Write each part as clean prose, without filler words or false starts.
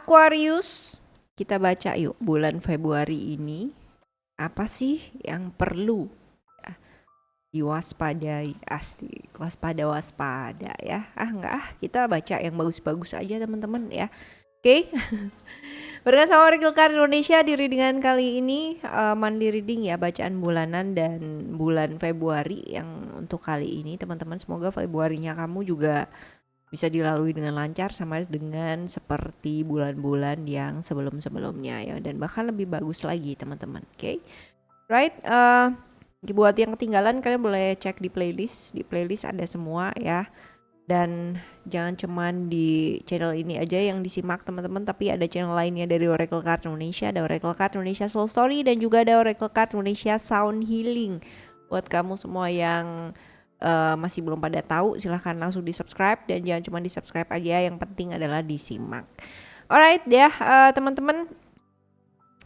Aquarius, kita baca yuk bulan Februari ini. Apa sih yang perlu diwaspadai? Asli, waspada ya. Enggak, kita baca yang bagus-bagus aja teman-teman ya. Oke. Berkat sama Oracle Card Indonesia di readingan kali ini Monthly reading ya, bacaan bulanan dan bulan Februari yang untuk kali ini teman-teman. Semoga Februarinya kamu juga bisa dilalui dengan lancar sama dengan seperti bulan-bulan yang sebelum-sebelumnya ya, dan bahkan lebih bagus lagi teman-teman. Oke. Right, buat yang ketinggalan kalian boleh cek di playlist. Di playlist ada semua ya. Dan jangan cuman di channel ini aja yang disimak teman-teman, tapi ada channel lainnya dari Oracle Card Indonesia. Ada Oracle Card Indonesia Soul Story dan juga ada Oracle Card Indonesia Sound Healing. Buat kamu semua yang masih belum pada tahu, silahkan langsung di subscribe, dan jangan cuma di subscribe aja, yang penting adalah disimak. Alright ya, teman-teman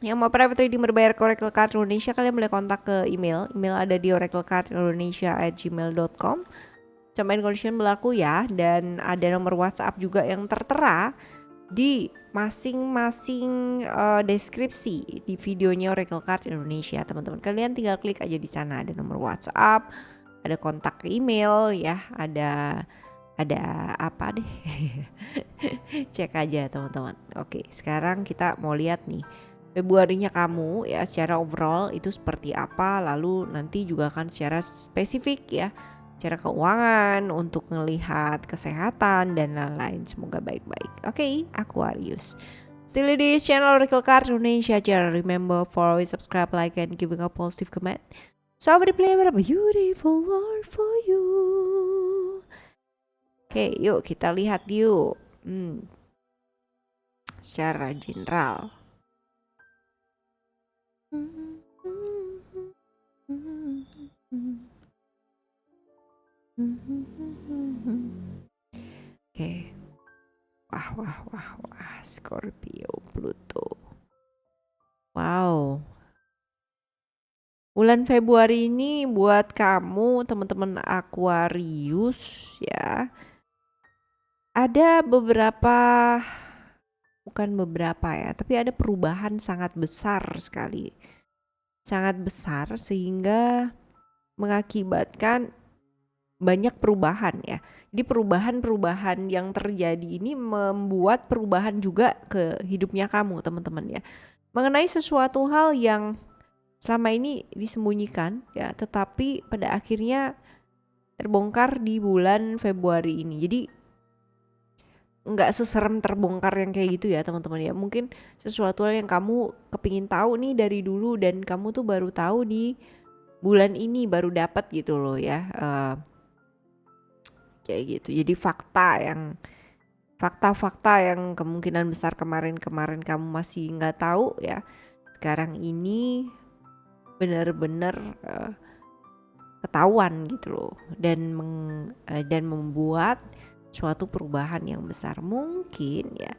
yang mau private reading berbayar ke Oracle Card Indonesia, kalian boleh kontak ke email ada di oraclecardindonesia@gmail.com. Terms and condition berlaku ya, dan ada nomor WhatsApp juga yang tertera di masing-masing deskripsi di videonya Oracle Card Indonesia teman-teman. Kalian tinggal klik aja di sana, ada nomor WhatsApp, ada kontak email ya, ada apa deh. Cek aja teman-teman. Oke, sekarang kita mau lihat nih Februarinya kamu ya secara overall itu seperti apa, lalu nanti juga akan secara spesifik ya, secara keuangan, untuk melihat kesehatan dan lain-lain. Semoga baik-baik. Oke, Aquarius. Still this channel Oracle Card Indonesia. Remember for always subscribe, like, and giving a positive comment. So I will play a beautiful world for you. Oke, yuk kita lihat yuk. Secara general. Oke. Wah, Scorpio, Pluto. Wow. Bulan Februari ini buat kamu teman-teman Aquarius ya. Ada bukan beberapa ya, tapi ada perubahan sangat besar sekali. Sangat besar sehingga mengakibatkan banyak perubahan ya. Jadi perubahan-perubahan yang terjadi ini membuat perubahan juga ke hidupnya kamu teman-teman ya. Mengenai sesuatu hal yang selama ini disembunyikan ya, tetapi pada akhirnya terbongkar di bulan Februari ini. Jadi nggak seserem terbongkar yang kayak gitu ya teman-teman ya. Mungkin sesuatu hal yang kamu kepingin tahu nih dari dulu, dan kamu tuh baru tahu di bulan ini, baru dapat gitu loh ya. Kayak gitu. Jadi fakta-fakta yang kemungkinan besar kemarin kamu masih nggak tahu ya, sekarang ini benar-benar ketahuan gitu loh, dan membuat suatu perubahan yang besar. Mungkin ya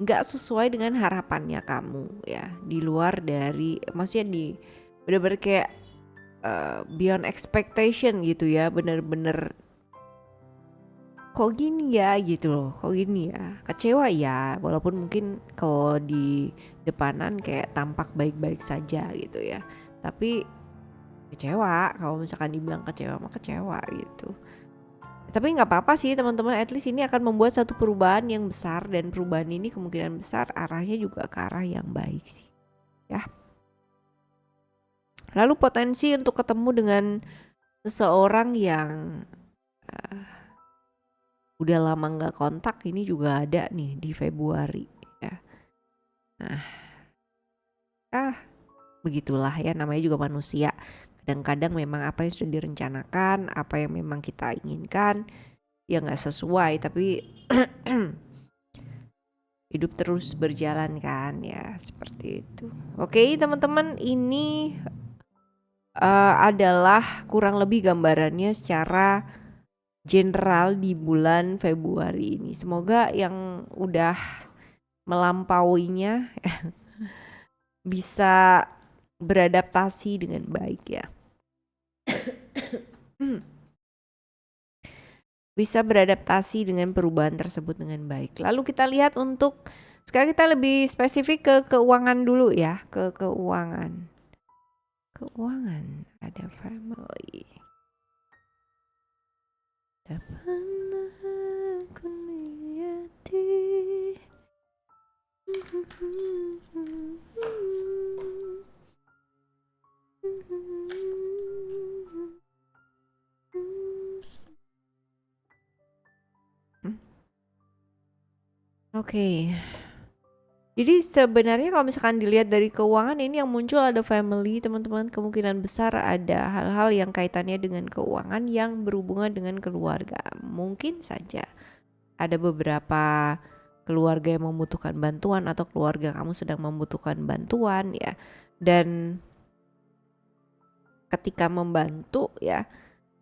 nggak sesuai dengan harapannya kamu ya, di luar dari, maksudnya di benar-benar kayak beyond expectation gitu ya, benar-benar kok gini ya gitu loh, kok gini ya, kecewa ya, walaupun mungkin kalau di depanan kayak tampak baik-baik saja gitu ya, tapi kecewa. Kalau misalkan dibilang kecewa mah kecewa gitu. Tapi nggak apa-apa sih teman-teman, at least ini akan membuat satu perubahan yang besar, dan perubahan ini kemungkinan besar arahnya juga ke arah yang baik sih ya. Lalu potensi untuk ketemu dengan seseorang yang udah lama nggak kontak ini juga ada nih di Februari ya. Nah, begitulah ya, namanya juga manusia. Kadang-kadang memang apa yang sudah direncanakan, apa yang memang kita inginkan ya nggak sesuai, tapi hidup terus berjalan kan ya, seperti itu. Oke teman-teman, ini adalah kurang lebih gambarannya secara general di bulan Februari ini. Semoga yang udah melampauinya bisa beradaptasi dengan baik ya. Bisa beradaptasi dengan perubahan tersebut dengan baik. Lalu kita lihat untuk Sekarang kita lebih spesifik ke keuangan dulu ya, ke keuangan. Keuangan ada family. Tak pernah aku niyati. Oke. Jadi sebenarnya kalau misalkan dilihat dari keuangan ini yang muncul ada family, teman-teman, kemungkinan besar ada hal-hal yang kaitannya dengan keuangan yang berhubungan dengan keluarga. Mungkin saja ada beberapa keluarga yang membutuhkan bantuan atau keluarga kamu sedang membutuhkan bantuan ya. Dan ketika membantu ya,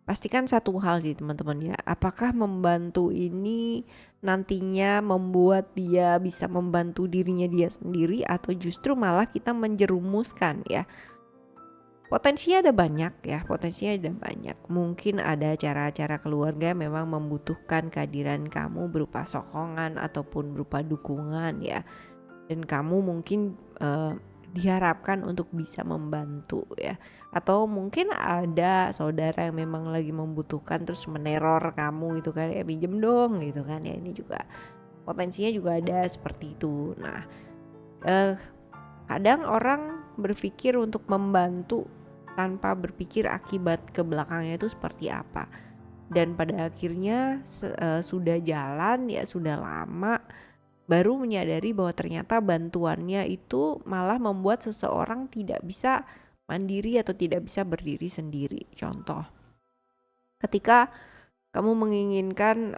pastikan satu hal sih teman-teman ya, apakah membantu ini nantinya membuat dia bisa membantu dirinya dia sendiri atau justru malah kita menjerumuskan ya. Potensinya ada banyak ya, potensinya ada banyak. Mungkin ada acara-acara keluarga memang membutuhkan kehadiran kamu berupa sokongan ataupun berupa dukungan ya. Dan kamu mungkin diharapkan untuk bisa membantu ya. Atau mungkin ada saudara yang memang lagi membutuhkan terus meneror kamu gitu kan, ya pinjem dong gitu kan ya. Ini juga potensinya juga ada seperti itu. Nah kadang orang berpikir untuk membantu tanpa berpikir akibat ke belakangnya itu seperti apa. Dan pada akhirnya sudah jalan ya, sudah lama baru menyadari bahwa ternyata bantuannya itu malah membuat seseorang tidak bisa mandiri atau tidak bisa berdiri sendiri. Contoh, ketika kamu menginginkan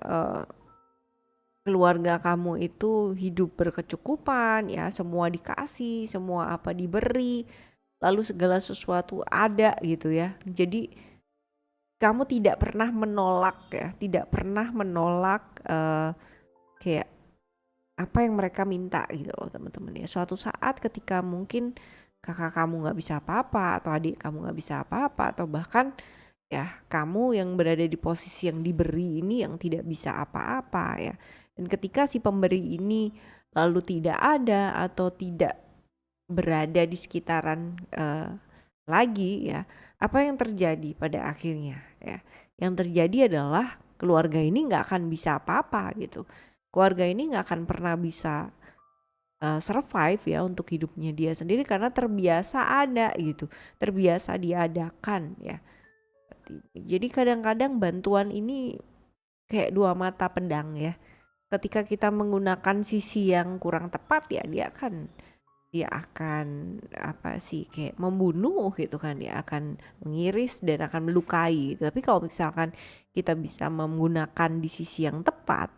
keluarga kamu itu hidup berkecukupan ya, semua dikasih, semua apa diberi, lalu segala sesuatu ada gitu ya. Jadi kamu tidak pernah menolak ya, tidak pernah menolak kayak apa yang mereka minta gitu loh teman-teman ya. Suatu saat ketika mungkin kakak kamu gak bisa apa-apa atau adik kamu gak bisa apa-apa atau bahkan ya kamu yang berada di posisi yang diberi ini yang tidak bisa apa-apa ya. Dan ketika si pemberi ini lalu tidak ada atau tidak berada di sekitaran lagi ya, apa yang terjadi pada akhirnya ya? Yang terjadi adalah keluarga ini nggak akan bisa apa-apa gitu. Keluarga ini nggak akan pernah bisa survive ya untuk hidupnya dia sendiri karena terbiasa ada gitu, terbiasa diadakan ya. Jadi kadang-kadang bantuan ini kayak dua mata pedang ya. Ketika kita menggunakan sisi yang kurang tepat ya, dia akan apa sih kayak membunuh gitu kan, dia akan mengiris dan akan melukai gitu. Tapi kalau misalkan kita bisa menggunakan di sisi yang tepat,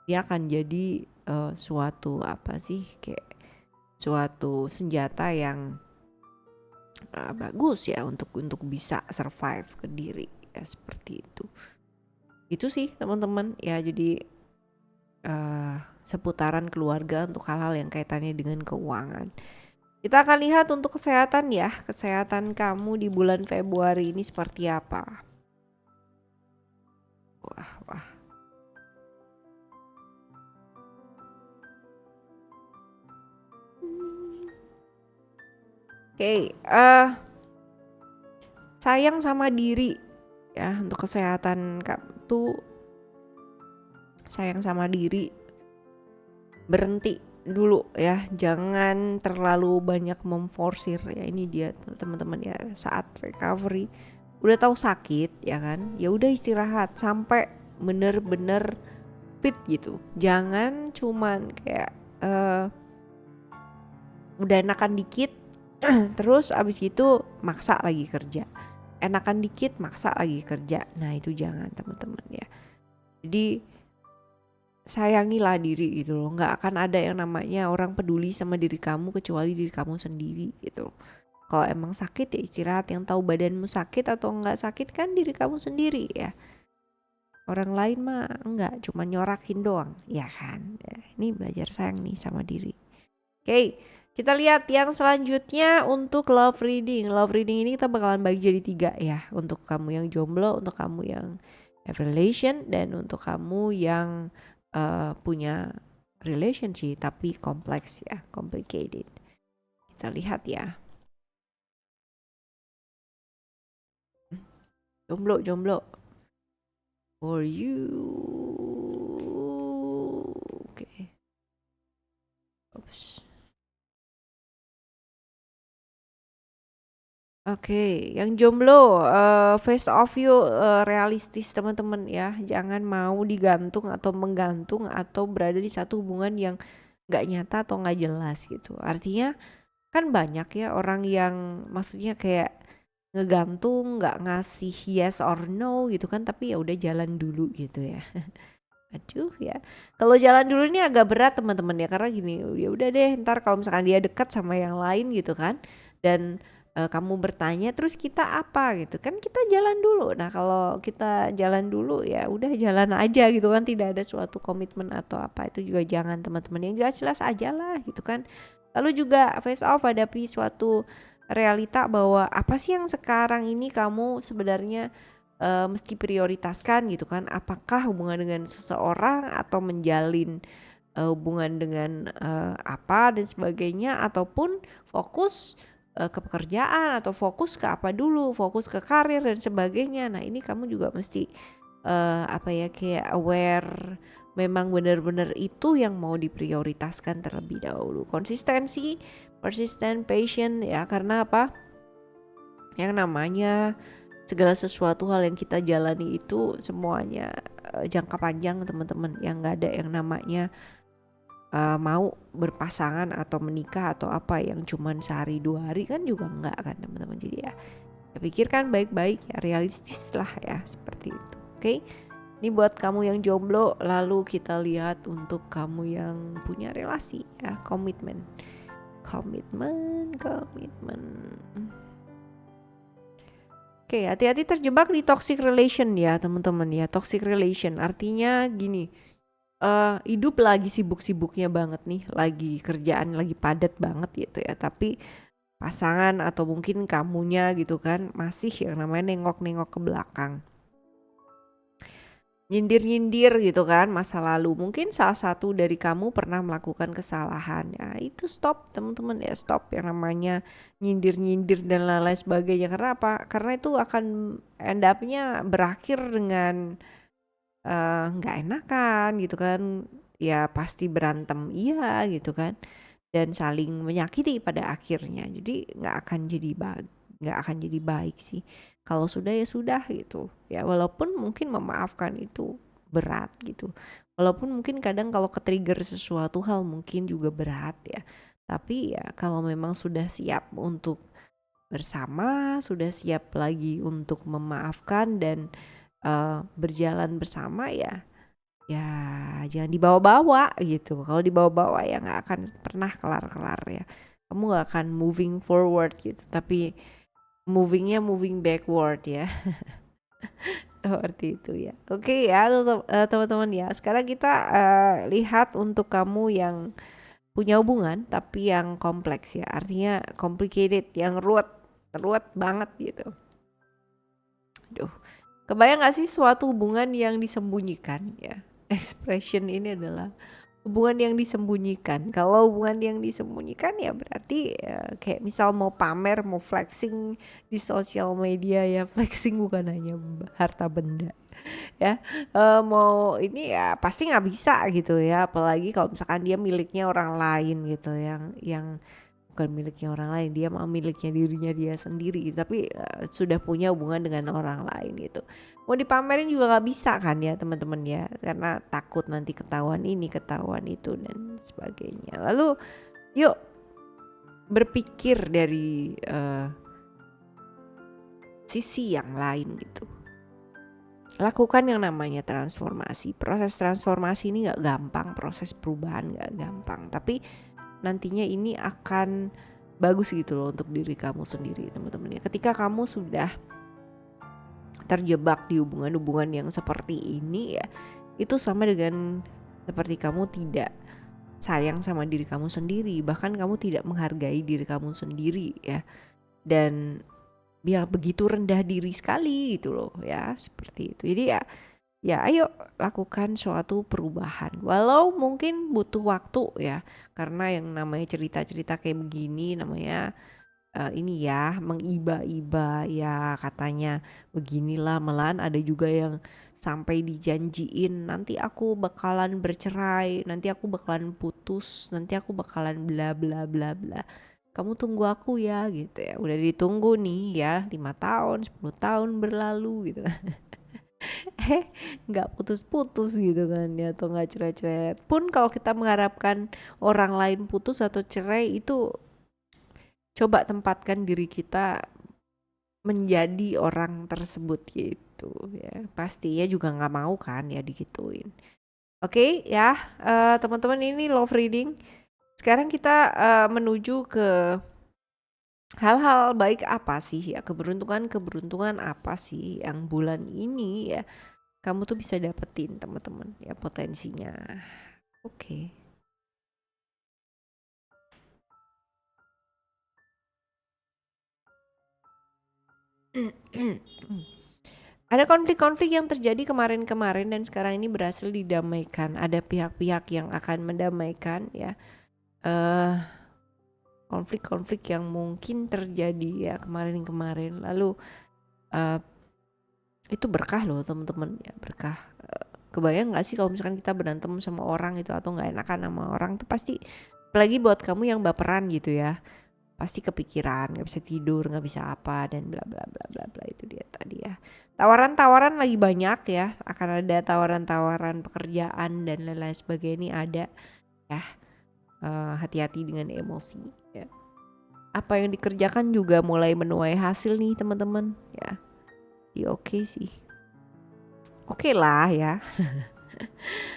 dia akan jadi suatu apa sih kayak suatu senjata yang bagus ya untuk bisa survive ke diri ya, seperti itu. Itu sih teman-teman ya, jadi seputaran keluarga untuk hal-hal yang kaitannya dengan keuangan. Kita akan lihat untuk kesehatan ya, kesehatan kamu di bulan Februari ini seperti apa. Wah. Oke, sayang sama diri ya, untuk kesehatan kamu tuh sayang sama diri, berhenti dulu ya, jangan terlalu banyak memforsir ya. Ini dia teman-teman ya, saat recovery udah tahu sakit ya kan, ya udah istirahat sampai bener-bener fit gitu. Jangan cuman kayak udah enakan dikit terus abis itu maksa lagi kerja, enakan dikit maksa lagi kerja. Nah itu jangan teman-teman ya. Jadi sayangilah diri gitu loh. Nggak akan ada yang namanya orang peduli sama diri kamu kecuali diri kamu sendiri gitu. Kalau emang sakit ya istirahat. Yang tahu badanmu sakit atau nggak sakit kan diri kamu sendiri ya. Orang lain mah enggak, cuma nyorakin doang ya kan. Ini belajar sayang nih sama diri. Oke, kita lihat yang selanjutnya untuk love reading. Love reading ini kita bakalan bagi jadi 3 ya. Untuk kamu yang jomblo, untuk kamu yang have relation, dan untuk kamu yang punya relationship tapi kompleks ya, complicated. Kita lihat ya. Jomblo for you. Oke. Oops. Oke, yang jomblo, face off yuk, realistis teman-teman ya. Jangan mau digantung atau menggantung atau berada di satu hubungan yang nggak nyata atau nggak jelas gitu. Artinya kan banyak ya orang yang maksudnya kayak ngegantung, nggak ngasih yes or no gitu kan, tapi ya udah jalan dulu gitu ya. Aduh ya, kalau jalan dulu ini agak berat teman-teman ya, karena gini, ya udah deh ntar kalau misalkan dia dekat sama yang lain gitu kan, dan kamu bertanya terus kita apa gitu kan, kita jalan dulu. Nah kalau kita jalan dulu ya udah jalan aja gitu kan, tidak ada suatu komitmen atau apa, itu juga jangan teman-teman, yang jelas-jelas aja lah gitu kan. Lalu juga face off, hadapi suatu realita bahwa apa sih yang sekarang ini kamu sebenarnya mesti prioritaskan gitu kan. Apakah hubungan dengan seseorang atau menjalin hubungan dengan apa dan sebagainya, ataupun fokus ke pekerjaan atau fokus ke apa dulu, fokus ke karir dan sebagainya. Nah ini kamu juga mesti apa ya, kayak aware memang benar-benar itu yang mau diprioritaskan terlebih dahulu. Konsistensi, persistent, patient ya, karena apa? Yang namanya segala sesuatu hal yang kita jalani itu semuanya jangka panjang teman-teman. Yang nggak ada yang namanya mau berpasangan atau menikah atau apa yang cuman sehari 2 hari kan juga enggak kan teman-teman. Jadi ya pikirkan baik-baik ya, realistis lah ya, seperti itu. Oke, ini buat kamu yang jomblo. Lalu kita lihat untuk kamu yang punya relasi ya, komitmen. Oke, hati-hati terjebak di toxic relation ya teman-teman ya. Toxic relation artinya gini, hidup lagi sibuk-sibuknya banget nih, lagi kerjaan lagi padat banget gitu ya, tapi pasangan atau mungkin kamunya gitu kan masih yang namanya nengok-nengok ke belakang, nyindir-nyindir gitu kan masa lalu. Mungkin salah satu dari kamu pernah melakukan kesalahan ya, itu stop teman-teman ya, stop yang namanya nyindir-nyindir dan lain-lain sebagainya. Karena apa? Karena itu akan end up-nya berakhir dengan nggak enakan gitu kan ya, pasti berantem iya gitu kan, dan saling menyakiti pada akhirnya. Jadi nggak akan jadi baik sih. Kalau sudah ya sudah gitu ya, walaupun mungkin memaafkan itu berat gitu, walaupun mungkin kadang kalau ke-trigger sesuatu hal mungkin juga berat ya, tapi ya kalau memang sudah siap untuk bersama, sudah siap lagi untuk memaafkan dan berjalan bersama ya jangan dibawa-bawa gitu. Kalau dibawa-bawa ya nggak akan pernah kelar-kelar ya, kamu nggak akan moving forward gitu, tapi moving backward ya. Seperti itu ya. Oke ya teman-teman ya, sekarang kita lihat untuk kamu yang punya hubungan tapi yang kompleks ya, artinya complicated, yang ruwet banget gitu. Aduh, kebayang gak sih suatu hubungan yang disembunyikan ya? Expression ini adalah hubungan yang disembunyikan. Kalau hubungan yang disembunyikan ya berarti kayak misal mau pamer, mau flexing di sosial media ya. Flexing bukan hanya harta benda ya, mau ini ya pasti nggak bisa gitu ya. Apalagi kalau misalkan dia miliknya orang lain gitu, yang bukan miliknya orang lain, dia mau miliknya dirinya dia sendiri gitu, tapi sudah punya hubungan dengan orang lain gitu. Mau dipamerin juga nggak bisa kan ya teman-teman ya, karena takut nanti ketahuan ini ketahuan itu dan sebagainya. Lalu yuk berpikir dari sisi yang lain gitu. Lakukan yang namanya transformasi. Proses transformasi ini gak gampang, proses perubahan gak gampang, tapi nantinya ini akan bagus gitu loh untuk diri kamu sendiri teman-teman ya. Ketika kamu sudah terjebak di hubungan-hubungan yang seperti ini ya, itu sama dengan seperti kamu tidak sayang sama diri kamu sendiri, bahkan kamu tidak menghargai diri kamu sendiri ya, dan dia begitu rendah diri sekali gitu loh ya, seperti itu. Jadi ya ya ayo lakukan suatu perubahan. Walau mungkin butuh waktu ya, karena yang namanya cerita-cerita kayak begini namanya ini ya mengiba-iba ya, katanya beginilah, malahan ada juga yang sampai dijanjiin nanti aku bakalan bercerai, nanti aku bakalan putus, nanti aku bakalan bla bla bla bla. Kamu tunggu aku ya gitu ya. Udah ditunggu nih ya 5 tahun, 10 tahun berlalu gitu. Nggak putus-putus gitu kan ya, atau nggak cerai-cerai pun. Kalau kita mengharapkan orang lain putus atau cerai, itu coba tempatkan diri kita menjadi orang tersebut gitu ya. Pasti ya juga nggak mau kan ya digituin. Oke ya, teman-teman, ini love reading. Sekarang kita menuju ke hal-hal baik apa sih ya, keberuntungan apa sih yang bulan ini ya kamu tuh bisa dapetin teman-teman ya, potensinya. Oke. Ada konflik-konflik yang terjadi kemarin-kemarin dan sekarang ini berhasil didamaikan. Ada pihak-pihak yang akan mendamaikan ya. Konflik-konflik yang mungkin terjadi ya kemarin-kemarin. Lalu itu berkah loh teman-teman ya, berkah. Kebayang gak sih kalau misalkan kita berantem sama orang itu atau gak enakan sama orang tuh, pasti apalagi buat kamu yang baperan gitu ya, pasti kepikiran, gak bisa tidur, gak bisa apa, dan bla bla bla bla bla. Itu dia tadi ya. Tawaran-tawaran lagi banyak ya, akan ada tawaran-tawaran pekerjaan dan lain-lain sebagainya, ini ada ya. Hati-hati dengan emosi ya. Apa yang dikerjakan juga mulai menuai hasil nih teman-teman ya. Oke sih. Oke lah ya.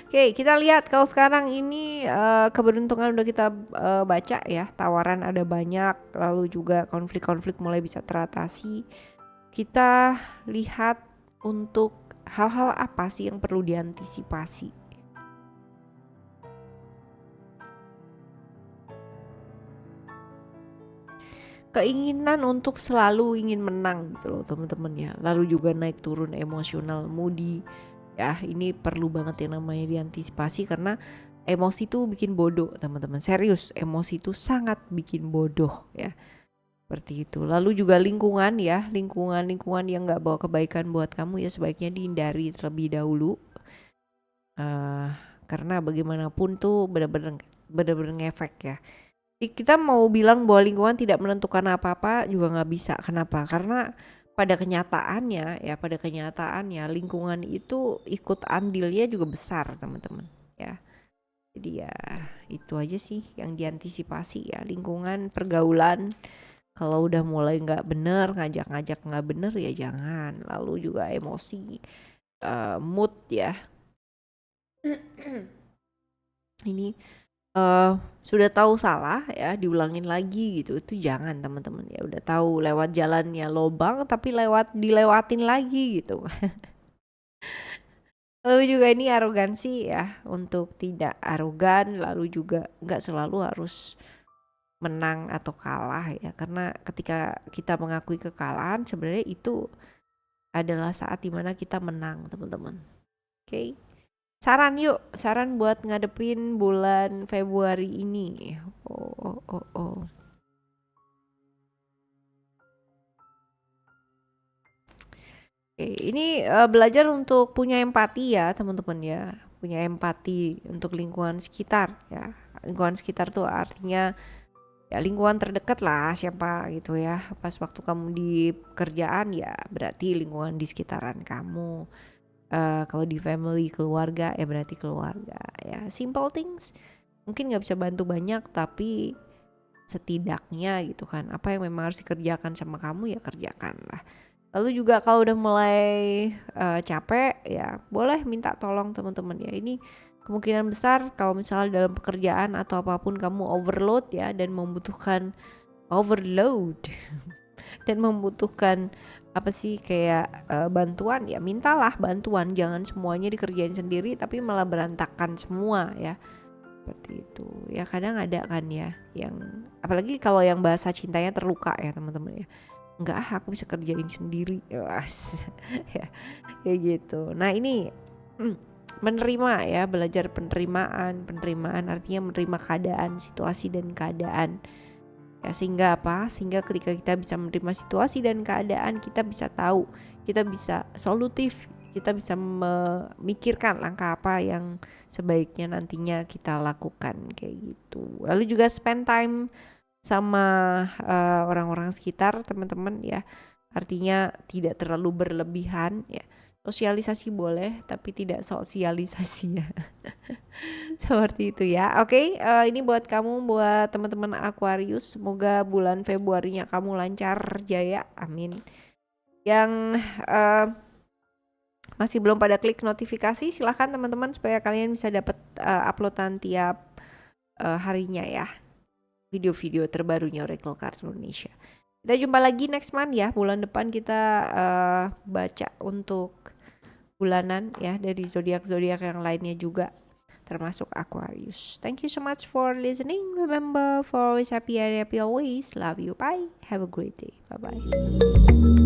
Oke, kita lihat kalau sekarang ini keberuntungan udah kita baca ya. Tawaran ada banyak, lalu juga konflik-konflik mulai bisa teratasi. Kita lihat untuk hal-hal apa sih yang perlu diantisipasi. Keinginan untuk selalu ingin menang gitu loh teman-teman ya. Lalu juga naik turun emosional, moody ya, ini perlu banget yang namanya diantisipasi, karena emosi tuh bikin bodoh teman-teman. Serius, emosi tuh sangat bikin bodoh ya, seperti itu. Lalu juga lingkungan ya, lingkungan yang gak bawa kebaikan buat kamu ya, sebaiknya dihindari terlebih dahulu. Karena bagaimanapun tuh benar-benar ngefek ya. Kita mau bilang bahwa lingkungan tidak menentukan apa-apa juga nggak bisa. Kenapa? Karena pada kenyataannya lingkungan itu ikut andilnya juga besar teman-teman ya. Jadi ya itu aja sih yang diantisipasi ya, lingkungan, pergaulan. Kalau udah mulai nggak bener, ngajak-ngajak nggak bener ya jangan. Lalu juga emosi, mood ya. Ini sudah tahu salah ya, diulangin lagi gitu, itu jangan teman-teman ya. Udah tahu lewat jalannya lobang tapi dilewatin lagi gitu. Lalu juga ini arogansi ya, untuk tidak arogan. Lalu juga nggak selalu harus menang atau kalah ya, karena ketika kita mengakui kekalahan sebenarnya itu adalah saat dimana kita menang teman-teman. Oke. Saran buat ngadepin bulan Februari ini. Oke, ini belajar untuk punya empati ya teman-teman ya. Punya empati untuk lingkungan sekitar ya. Lingkungan sekitar tuh artinya ya lingkungan terdekat lah, siapa gitu ya. Pas waktu kamu di kerjaan ya berarti lingkungan di sekitaran kamu. Kalau di family, keluarga ya berarti keluarga ya. Simple things mungkin gak bisa bantu banyak, tapi setidaknya gitu kan, apa yang memang harus dikerjakan sama kamu ya kerjakan lah. Lalu juga kalau udah mulai capek ya boleh minta tolong teman-teman ya. Ini kemungkinan besar kalau misalnya dalam pekerjaan atau apapun kamu overload ya, dan membutuhkan overload dan membutuhkan apa sih kayak bantuan ya, mintalah bantuan. Jangan semuanya dikerjain sendiri tapi malah berantakan semua ya, seperti itu ya. Kadang ada kan ya yang apalagi kalau yang bahasa cintanya terluka ya teman-teman ya, enggak aku bisa kerjain sendiri ya kayak gitu. Nah ini menerima ya, belajar penerimaan artinya menerima keadaan, situasi dan keadaan. Ya, sehingga apa? Sehingga ketika kita bisa menerima situasi dan keadaan, kita bisa tahu, kita bisa solutif, kita bisa memikirkan langkah apa yang sebaiknya nantinya kita lakukan kayak gitu. Lalu juga spend time sama orang-orang sekitar, teman-teman ya. Artinya tidak terlalu berlebihan ya. Sosialisasi boleh, tapi tidak sosialisasi ya. Seperti itu ya. Oke, ini buat kamu, buat teman-teman Aquarius. Semoga bulan Februarinya kamu lancar jaya. Amin. Yang masih belum pada klik notifikasi, silahkan teman-teman supaya kalian bisa dapat uploadan tiap harinya ya. Video-video terbarunya Oracle Card Indonesia. Kita jumpa lagi next month ya. Bulan depan kita baca untuk bulanan ya dari zodiak-zodiak yang lainnya juga, termasuk Aquarius. Thank you so much for listening. Remember, for always happy always. Love you. Bye. Have a great day. Bye-bye.